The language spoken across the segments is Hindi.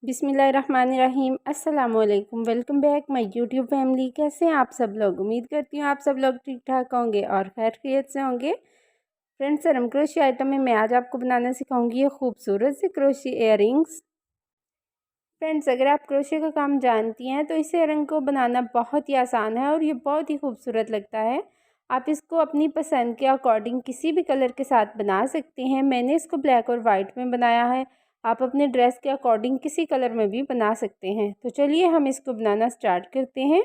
बिस्मिल्लाहिर्रहमानिर्रहीम। अस्सलामुअलैकुम। Welcome back my YouTube family. कैसे हैं आप सब लोग? उम्मीद करती हूँ आप सब लोग ठीक ठाक होंगे और खैर खैरियत से होंगे। फ्रेंड्स, सरम क्रोशिया आइटम में मैं आज आपको बनाना सिखाऊंगी ये खूबसूरत से क्रोशिया इयररिंग्स। फ्रेंड्स, अगर आप क्रोशिया का काम जानती हैं तो इस इयररिंग को बनाना बहुत ही आसान है और ये बहुत ही खूबसूरत लगता है। आप इसको अपनी पसंद के अकॉर्डिंग किसी भी कलर के साथ बना सकते हैं। मैंने इसको ब्लैक और वाइट में बनाया है। आप अपने ड्रेस के अकॉर्डिंग किसी कलर में भी बना सकते हैं। तो चलिए हम इसको बनाना स्टार्ट करते हैं।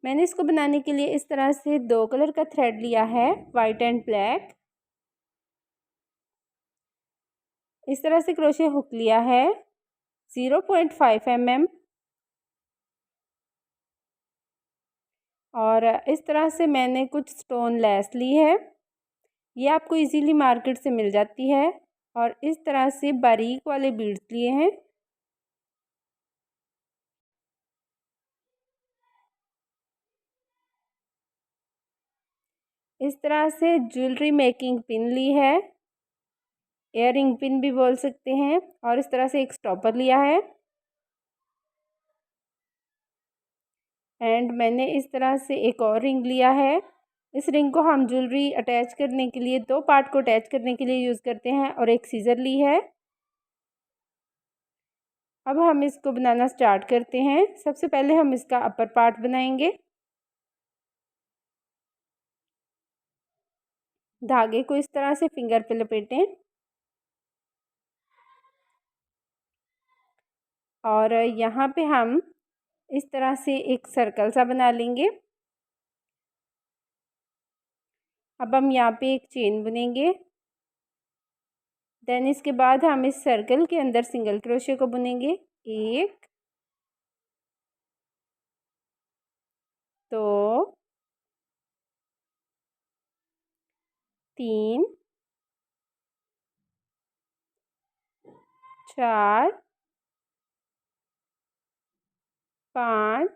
मैंने इसको बनाने के लिए इस तरह से 2 कलर का थ्रेड लिया है, वाइट एंड ब्लैक। इस तरह से क्रोशिया हुक लिया है 0.5 mm और इस तरह से मैंने कुछ स्टोन लेस ली है। ये आपको इजीली मार्केट से मिल जाती है। और इस तरह से बारीक वाले बीड्स लिए हैं। इस तरह से ज्वेलरी मेकिंग पिन ली है, इयररिंग पिन भी बोल सकते हैं। और इस तरह से एक स्टॉपर लिया है एंड मैंने इस तरह से एक और रिंग लिया है। इस रिंग को हम ज्वेलरी अटैच करने के लिए, 2 पार्ट को अटैच करने के लिए यूज़ करते हैं। और एक सीजर ली है। अब हम इसको बनाना स्टार्ट करते हैं। सबसे पहले हम इसका अपर पार्ट बनाएंगे। धागे को इस तरह से फिंगर पे लपेटें और यहाँ पे हम इस तरह से एक सर्कल सा बना लेंगे। अब हम यहाँ पे एक चेन बुनेंगे। देन इसके बाद हम इस सर्कल के अंदर सिंगल क्रोशिया को बुनेंगे। 1 2 3 4 5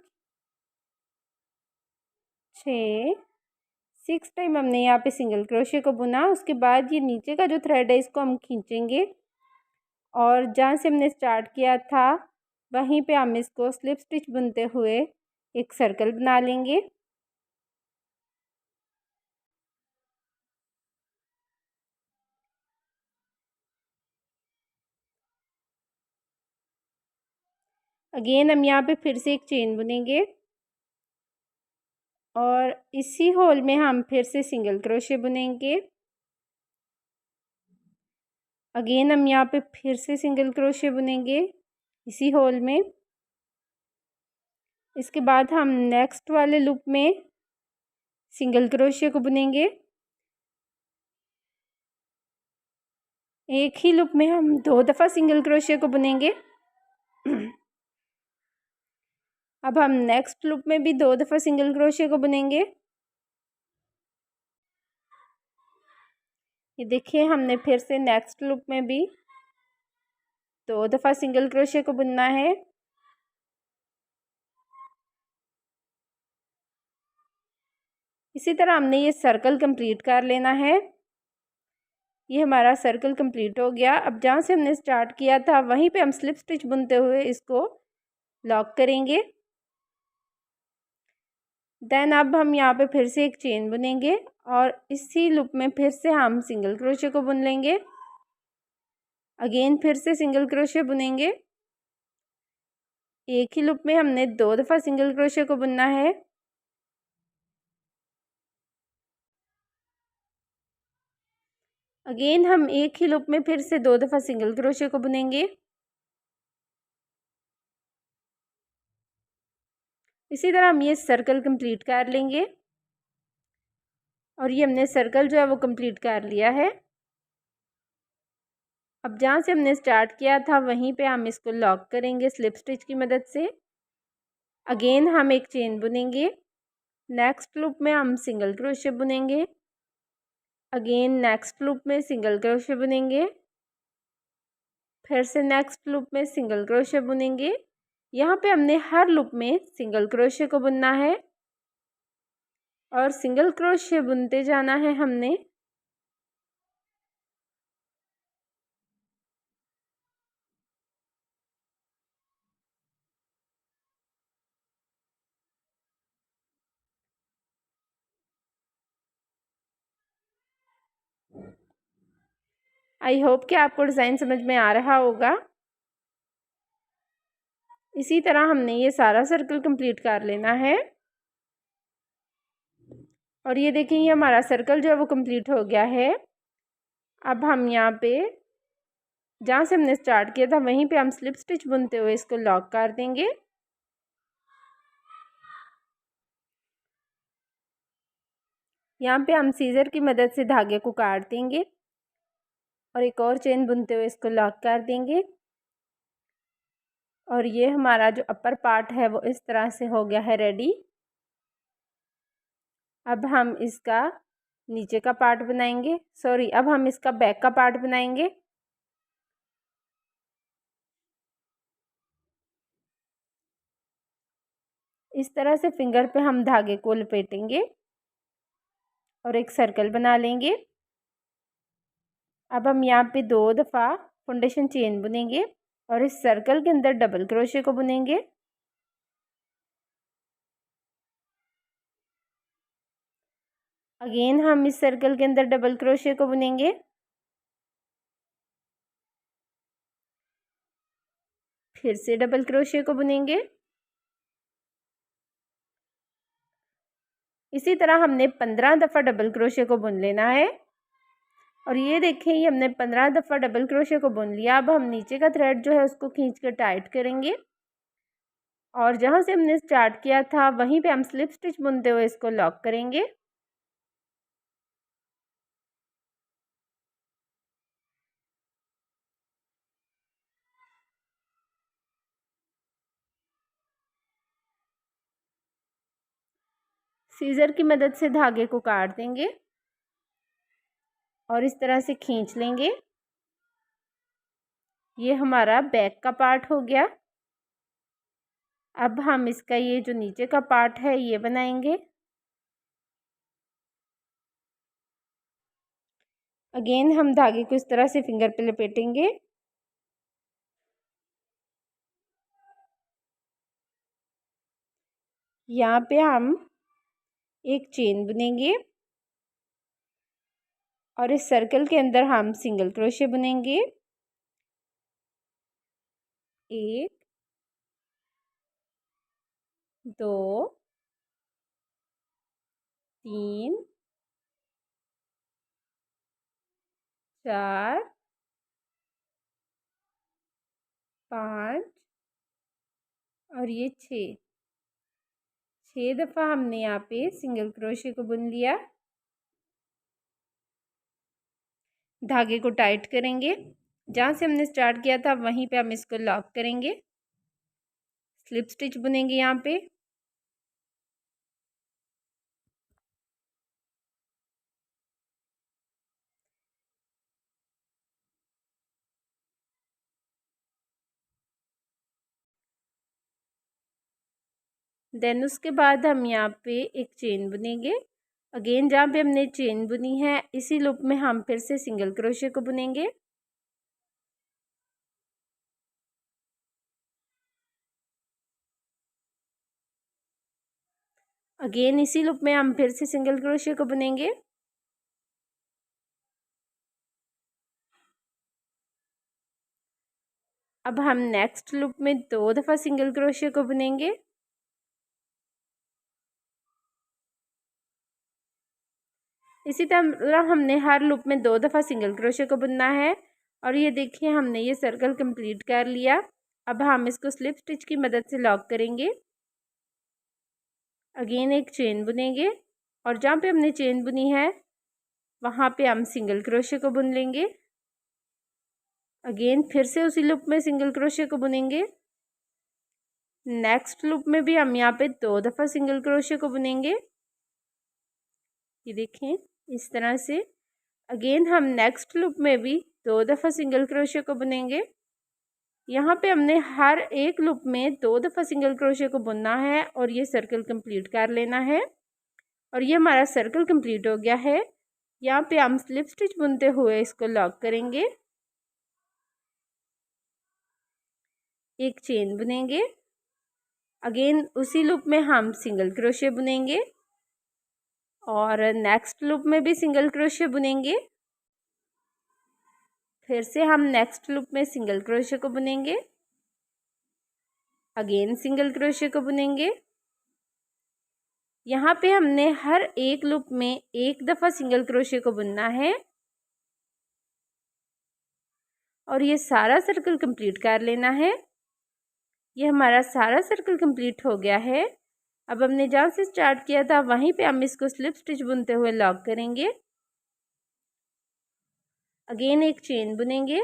6 6 टाइम हमने यहाँ पे सिंगल क्रोशिया को बुना। उसके बाद ये नीचे का जो थ्रेड है इसको हम खींचेंगे और जहाँ से हमने स्टार्ट किया था वहीं पे हम इसको स्लिप स्टिच बुनते हुए एक सर्कल बना लेंगे। अगेन हम यहाँ पे फिर से एक चेन बुनेंगे और इसी होल में हम फिर से सिंगल क्रोशिया बुनेंगे। अगेन हम यहाँ पे फिर से सिंगल क्रोशिया बुनेंगे इसी होल में। इसके बाद हम नेक्स्ट वाले लूप में सिंगल क्रोशिया को बुनेंगे। एक ही लूप में हम 2 दफ़ा सिंगल क्रोशिया को बुनेंगे। अब हम नेक्स्ट लूप में भी 2 दफ़ा सिंगल क्रोशिया को बुनेंगे। ये देखिए, हमने फिर से नेक्स्ट लूप में भी 2 दफ़ा सिंगल क्रोशिया को बुनना है। इसी तरह हमने ये सर्कल कंप्लीट कर लेना है। ये हमारा सर्कल कंप्लीट हो गया। अब जहाँ से हमने स्टार्ट किया था वहीं पे हम स्लिप स्टिच बुनते हुए इसको लॉक करेंगे। देन अब हम यहाँ पे फिर से एक चेन बुनेंगे और इसी लूप में फिर से हम सिंगल क्रोशिया को बुन लेंगे। अगेन फिर से सिंगल क्रोशिया बुनेंगे। एक ही लूप में हमने 2 दफ़ा सिंगल क्रोशिया को बुनना है। अगेन हम एक ही लूप में फिर से 2 दफ़ा सिंगल क्रोशिया को बुनेंगे। इसी तरह हम ये सर्कल कंप्लीट कर लेंगे और ये हमने सर्कल जो है वो कंप्लीट कर लिया है। अब जहाँ से हमने स्टार्ट किया था वहीं पे हम इसको लॉक करेंगे स्लिप स्टिच की मदद से। अगेन हम एक चेन बुनेंगे। नेक्स्ट लूप में हम सिंगल क्रोशिया बुनेंगे। अगेन नेक्स्ट लूप में सिंगल क्रोशिया बुनेंगे। फिर से नेक्स्ट लूप में सिंगल क्रोशिया बुनेंगे। यहाँ पे हमने हर लूप में सिंगल क्रोशिया को बुनना है और सिंगल क्रोशिया बुनते जाना है हमने। आई होप कि आपको डिज़ाइन समझ में आ रहा होगा। इसी तरह हमने ये सारा सर्कल कंप्लीट कर लेना है। और ये देखें, ये हमारा सर्कल जो है वो कंप्लीट हो गया है। अब हम यहाँ पे जहाँ से हमने स्टार्ट किया था वहीं पे हम स्लिप स्टिच बुनते हुए इसको लॉक कर देंगे। यहाँ पे हम सीजर की मदद से धागे को काट देंगे और एक और चेन बुनते हुए इसको लॉक कर देंगे। और ये हमारा जो अपर पार्ट है वो इस तरह से हो गया है रेडी। अब हम इसका नीचे का पार्ट बनाएंगे, अब हम इसका बैक का पार्ट बनाएंगे। इस तरह से फिंगर पे हम धागे को लपेटेंगे और एक सर्कल बना लेंगे। अब हम यहाँ पे 2 दफ़ा फाउंडेशन चेन बुनेंगे और इस सर्कल के अंदर डबल क्रोशे को बुनेंगे। अगेन हम इस सर्कल के अंदर डबल क्रोशे को बुनेंगे। फिर से डबल क्रोशे को बुनेंगे। इसी तरह हमने 15 दफ़ा डबल क्रोशे को बुन लेना है। और ये देखें, ये हमने 15 दफ़ा डबल क्रोशे को बुन लिया। अब हम नीचे का थ्रेड जो है उसको खींच कर टाइट करेंगे और जहाँ से हमने स्टार्ट किया था वहीं पे हम स्लिप स्टिच बुनते हुए इसको लॉक करेंगे। सीजर की मदद से धागे को काट देंगे और इस तरह से खींच लेंगे। ये हमारा बैक का पार्ट हो गया। अब हम इसका ये जो नीचे का पार्ट है ये बनाएंगे। अगेन हम धागे को इस तरह से फिंगर पे लपेटेंगे। यहाँ पे हम एक चेन बुनेंगे और इस सर्कल के अंदर हम सिंगल क्रोशे बुनेंगे। 1 2 3 4 5 और ये 6 दफ़ा हमने यहाँ पे सिंगल क्रोशे को बुन लिया। धागे को टाइट करेंगे, जहाँ से हमने स्टार्ट किया था वहीं पे हम इसको लॉक करेंगे। स्लिप स्टिच बुनेंगे यहाँ पे। देन उसके बाद हम यहाँ पे एक चेन बुनेंगे। अगेन जहाँ पे हमने चेन बुनी है इसी लूप में हम फिर से सिंगल क्रोशे को बुनेंगे। अगेन इसी लूप में हम फिर से सिंगल क्रोशे को बुनेंगे। अब हम नेक्स्ट लूप में 2 दफ़ा सिंगल क्रोशे को बुनेंगे। इसी तरह हमने हर लूप में 2 दफ़ा सिंगल क्रोशे को बुनना है। और ये देखिए, हमने ये सर्कल कंप्लीट कर लिया। अब हम इसको स्लिप स्टिच की मदद से लॉक करेंगे। अगेन एक चेन बुनेंगे और जहाँ पे हमने चेन बुनी है वहाँ पे हम सिंगल क्रोशे को बुन लेंगे। अगेन फिर से उसी लूप में सिंगल क्रोशे को बुनेंगे। नेक्स्ट लूप में भी हम यहाँ पे 2 दफ़ा सिंगल क्रोशे को बुनेंगे। ये देखें इस तरह से। अगेन हम नेक्स्ट लूप में भी 2 दफ़ा सिंगल क्रोशे को बुनेंगे। यहाँ पे हमने हर एक लूप में 2 दफ़ा सिंगल क्रोशे को बुनना है और ये सर्कल कंप्लीट कर लेना है। और ये हमारा सर्कल कंप्लीट हो गया है। यहाँ पे हम स्लिप स्टिच बुनते हुए इसको लॉक करेंगे। एक चेन बुनेंगे। अगेन उसी लूप में हम सिंगल क्रोशे बुनेंगे और नेक्स्ट लूप में भी सिंगल क्रोशे बुनेंगे। फिर से हम नेक्स्ट लूप में सिंगल क्रोशे को बुनेंगे, अगेन सिंगल क्रोशे को बुनेंगे। यहाँ पे हमने हर एक लूप में एक दफ़ा सिंगल क्रोशे को बुनना है और ये सारा सर्कल कंप्लीट कर लेना है। ये हमारा सारा सर्कल कंप्लीट हो गया है। अब हमने जहाँ से स्टार्ट किया था वहीं पे हम इसको स्लिप स्टिच बुनते हुए लॉक करेंगे, अगेन एक चेन बुनेंगे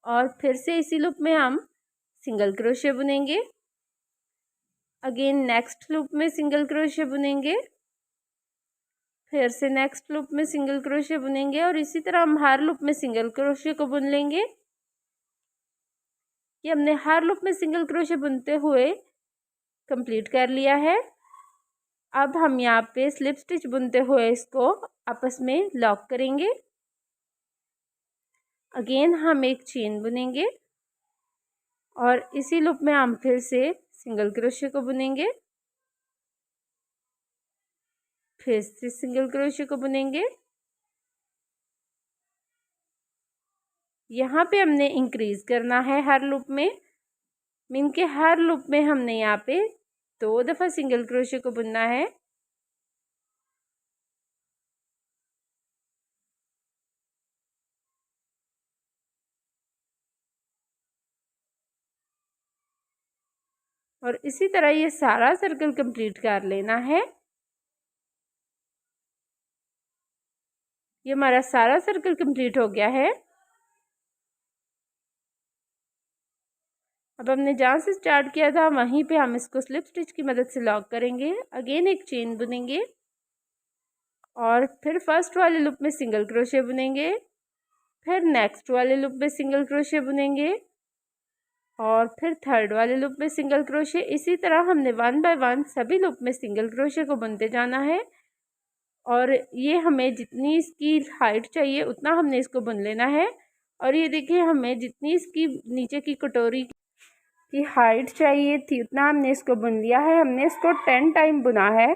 और फिर से इसी लूप में हम सिंगल क्रोशे बुनेंगे, अगेन नेक्स्ट लूप में सिंगल क्रोशे बुनेंगे, फिर से नेक्स्ट लूप में सिंगल क्रोशे बुनेंगे और इसी तरह हम हर लूप में सिंगल क्रोशे को बुन लेंगे। ये हमने हर लूप में सिंगल क्रोशे बुनते हुए कंप्लीट कर लिया है। अब हम यहाँ पे स्लिप स्टिच बुनते हुए इसको आपस में लॉक करेंगे, अगेन हम एक चेन बुनेंगे और इसी लूप में हम फिर से सिंगल क्रोशे को बुनेंगे, फिर से सिंगल क्रोशे को बुनेंगे। यहाँ पे हमने इंक्रीज करना है हर लूप में, मीन के हर लूप में हमने यहाँ पे 2 दफ़ा सिंगल क्रोशे को बुनना है। और इसी तरह ये सारा सर्कल कंप्लीट कर लेना है। ये हमारा सारा सर्कल कंप्लीट हो गया है। अब हमने जहाँ से स्टार्ट किया था वहीं पे हम इसको स्लिप स्टिच की मदद से लॉक करेंगे, अगेन एक चेन बुनेंगे और फिर फर्स्ट वाले लूप में सिंगल क्रोशे बुनेंगे, फिर नेक्स्ट वाले लूप में सिंगल क्रोशे बुनेंगे और फिर थर्ड वाले लूप में सिंगल क्रोशे। इसी तरह हमने 1 बाय 1 सभी लूप में सिंगल क्रोशे को बुनते जाना है और ये हमें जितनी इसकी हाइट चाहिए उतना हमने इसको बुन लेना है। और ये देखिए हमें जितनी इसकी नीचे की कटोरी की हाइट चाहिए थी उतना हमने इसको बुन लिया है। हमने इसको 10 टाइम बुना है।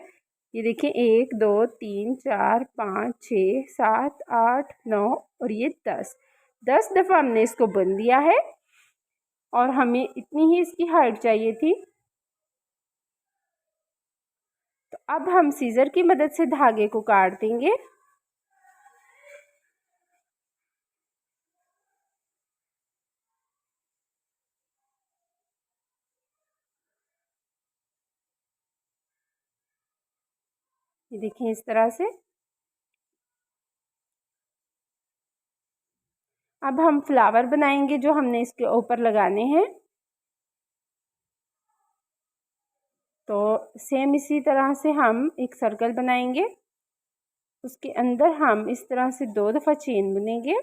ये देखिए 1 2 3 4 5 6 7 8 9 और ये 10 दफ़ा हमने इसको बुन लिया है और हमें इतनी ही इसकी हाइट चाहिए थी। तो अब हम सीज़र की मदद से धागे को काट देंगे। ये देखिए इस तरह से। अब हम फ्लावर बनाएंगे जो हमने इसके ऊपर लगाने हैं। तो सेम इसी तरह से हम एक सर्कल बनाएंगे, उसके अंदर हम इस तरह से 2 दफ़ा चेन बुनेंगे,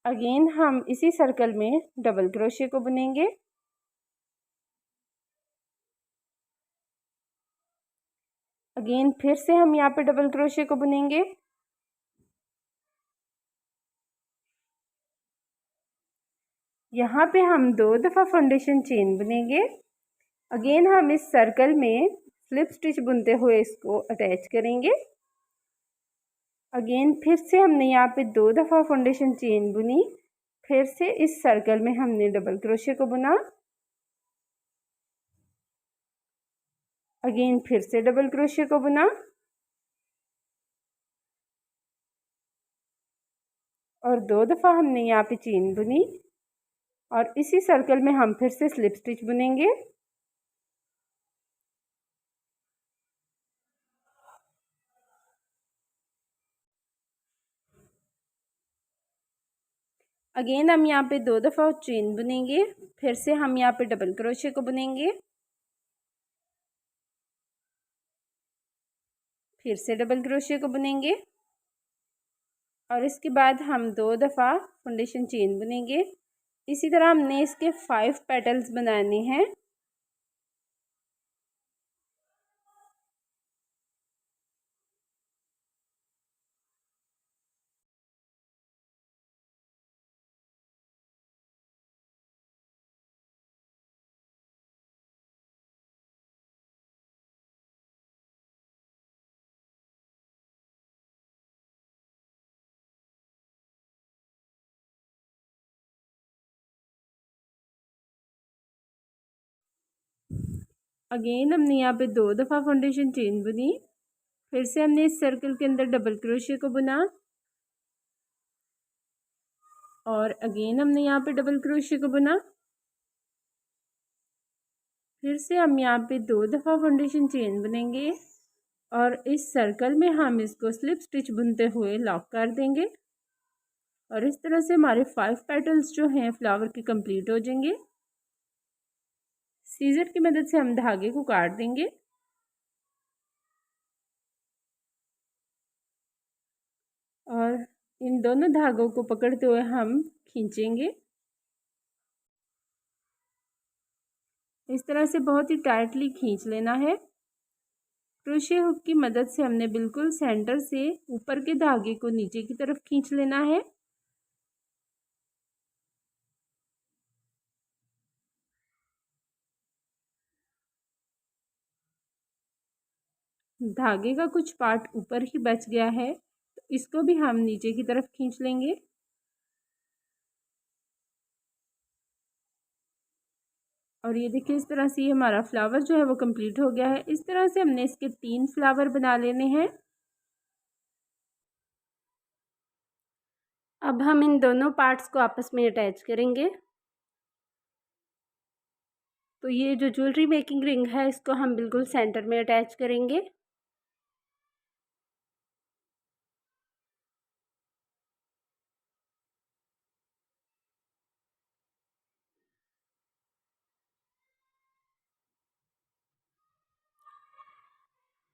अगेन हम इसी सर्कल में डबल क्रोशे को बुनेंगे, अगेन फिर से हम यहाँ पे डबल क्रोशे को बुनेंगे, यहाँ पे हम 2 दफ़ा फाउंडेशन चेन बुनेंगे, अगेन हम इस सर्कल में स्लिप स्टिच बुनते हुए इसको अटैच करेंगे, अगेन फिर से हमने यहाँ पे 2 दफ़ा फाउंडेशन चेन बुनी, फिर से इस सर्कल में हमने डबल क्रोशे को बुना, अगेन फिर से डबल क्रोशे को बुना और 2 दफ़ा हमने यहाँ पे चेन बुनी और इसी सर्कल में हम फिर से स्लिप स्टिच बुनेंगे, अगेन हम यहाँ पे 2 दफ़ा चेन बुनेंगे, फिर से हम यहाँ पे डबल क्रोशे को बुनेंगे, फिर से डबल क्रोशे को बुनेंगे और इसके बाद हम 2 दफ़ा फाउंडेशन चेन बुनेंगे। इसी तरह हमने इसके 5 पेटल्स बनाने हैं। अगेन हमने यहाँ पे 2 दफ़ा फाउंडेशन चेन बुनी। फिर से हमने इस सर्कल के अंदर डबल क्रोशिया को बुना और अगेन हमने यहाँ पे डबल क्रोशिया को बुना। फिर से हम यहाँ पे 2 दफ़ा फाउंडेशन चेन बुनेंगे और इस सर्कल में हम इसको स्लिप स्टिच बुनते हुए लॉक कर देंगे और इस तरह से हमारे 5 पेटल्स जो हैं फ्लावर के कंप्लीट हो जाएंगे। सीजर की मदद से हम धागे को काट देंगे और इन दोनों धागों को पकड़ते हुए हम खींचेंगे। इस तरह से बहुत ही टाइटली खींच लेना है। क्रोशे हुक की मदद से हमने बिल्कुल सेंटर से ऊपर के धागे को नीचे की तरफ खींच लेना है। धागे का कुछ पार्ट ऊपर ही बच गया है तो इसको भी हम नीचे की तरफ खींच लेंगे। और ये देखिए इस तरह से ये हमारा फ्लावर जो है वो कंप्लीट हो गया है। इस तरह से हमने इसके 3 फ्लावर बना लेने हैं। अब हम इन दोनों पार्ट्स को आपस में अटैच करेंगे। तो ये जो ज्वेलरी मेकिंग रिंग है इसको हम बिल्कुल सेंटर में अटैच करेंगे।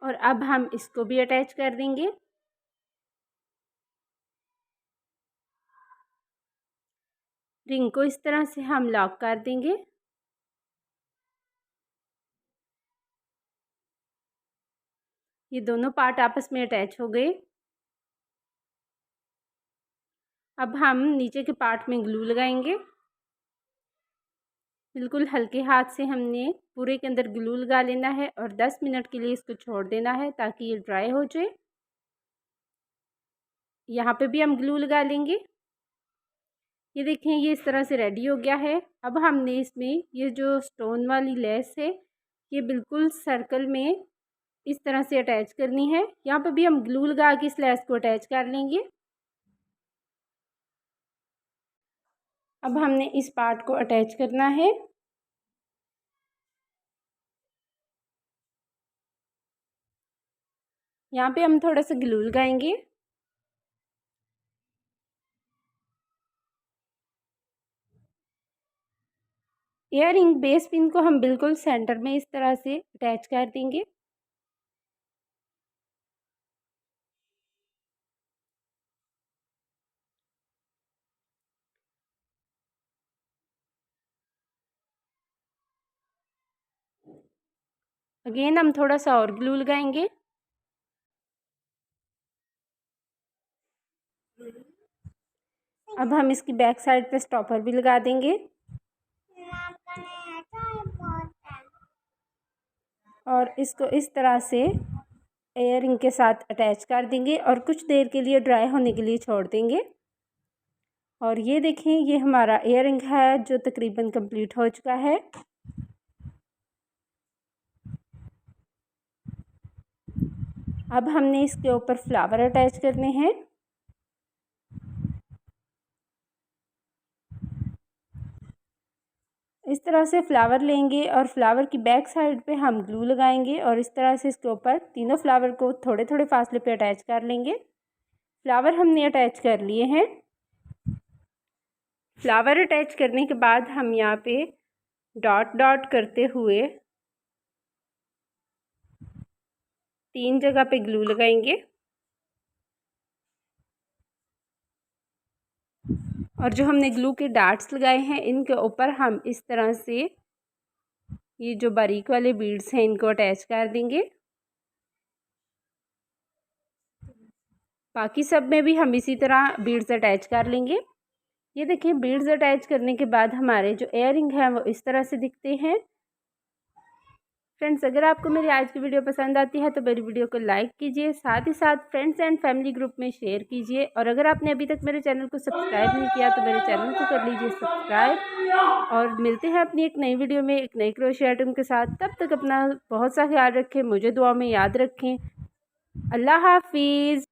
और अब हम इसको भी अटैच कर देंगे। रिंग को इस तरह से हम लॉक कर देंगे। ये दोनों पार्ट आपस में अटैच हो गए। अब हम नीचे के पार्ट में ग्लू लगाएंगे। बिल्कुल हल्के हाथ से हमने पूरे के अंदर ग्लू लगा लेना है और 10 मिनट के लिए इसको छोड़ देना है ताकि ये ड्राई हो जाए। यहाँ पे भी हम ग्लू लगा लेंगे। ये देखें ये इस तरह से रेडी हो गया है। अब हमने इसमें ये जो स्टोन वाली लेस है ये बिल्कुल सर्कल में इस तरह से अटैच करनी है। यहाँ पे भी हम ग्लू लगा के इस लेस को अटैच कर लेंगे। अब हमने इस पार्ट को अटैच करना है। यहाँ पे हम थोड़ा सा ग्लू लगाएंगे। ईयर रिंग बेस पिन को हम बिल्कुल सेंटर में इस तरह से अटैच कर देंगे। अगेन हम थोड़ा सा और ग्लू लगाएंगे। अब हम इसकी बैक साइड पे स्टॉपर भी लगा देंगे और इसको इस तरह से एयर रिंग के साथ अटैच कर देंगे और कुछ देर के लिए ड्राई होने के लिए छोड़ देंगे। और ये देखें ये हमारा एयर रिंग है जो तकरीबन कंप्लीट हो चुका है। अब हमने इसके ऊपर फ्लावर अटैच करने हैं। इस तरह से फ्लावर लेंगे और फ्लावर की बैक साइड पे हम ग्लू लगाएंगे और इस तरह से इसके ऊपर तीनों फ्लावर को थोड़े थोड़े फासले पे अटैच कर लेंगे। फ्लावर हमने अटैच कर लिए हैं। फ्लावर अटैच करने के बाद हम यहाँ पे डॉट डॉट करते हुए 3 जगह पे ग्लू लगाएंगे और जो हमने ग्लू के डाट्स लगाए हैं इनके ऊपर हम इस तरह से ये जो बारीक वाले बीड्स हैं इनको अटैच कर देंगे। बाकी सब में भी हम इसी तरह बीड्स अटैच कर लेंगे। ये देखिए बीड्स अटैच करने के बाद हमारे जो एयर रिंग है वो इस तरह से दिखते हैं। फ्रेंड्स, अगर आपको मेरी आज की वीडियो पसंद आती है तो मेरी वीडियो को लाइक कीजिए, साथ ही साथ फ्रेंड्स एंड फैमिली ग्रुप में शेयर कीजिए। और अगर आपने अभी तक मेरे चैनल को सब्सक्राइब नहीं किया तो मेरे चैनल को कर लीजिए सब्सक्राइब। और मिलते हैं अपनी एक नई वीडियो में एक नई क्रोशिया आइटम के साथ। तब तक अपना बहुत सा ख्याल रखें, मुझे दुआ में याद रखें। अल्लाह हाफिज़।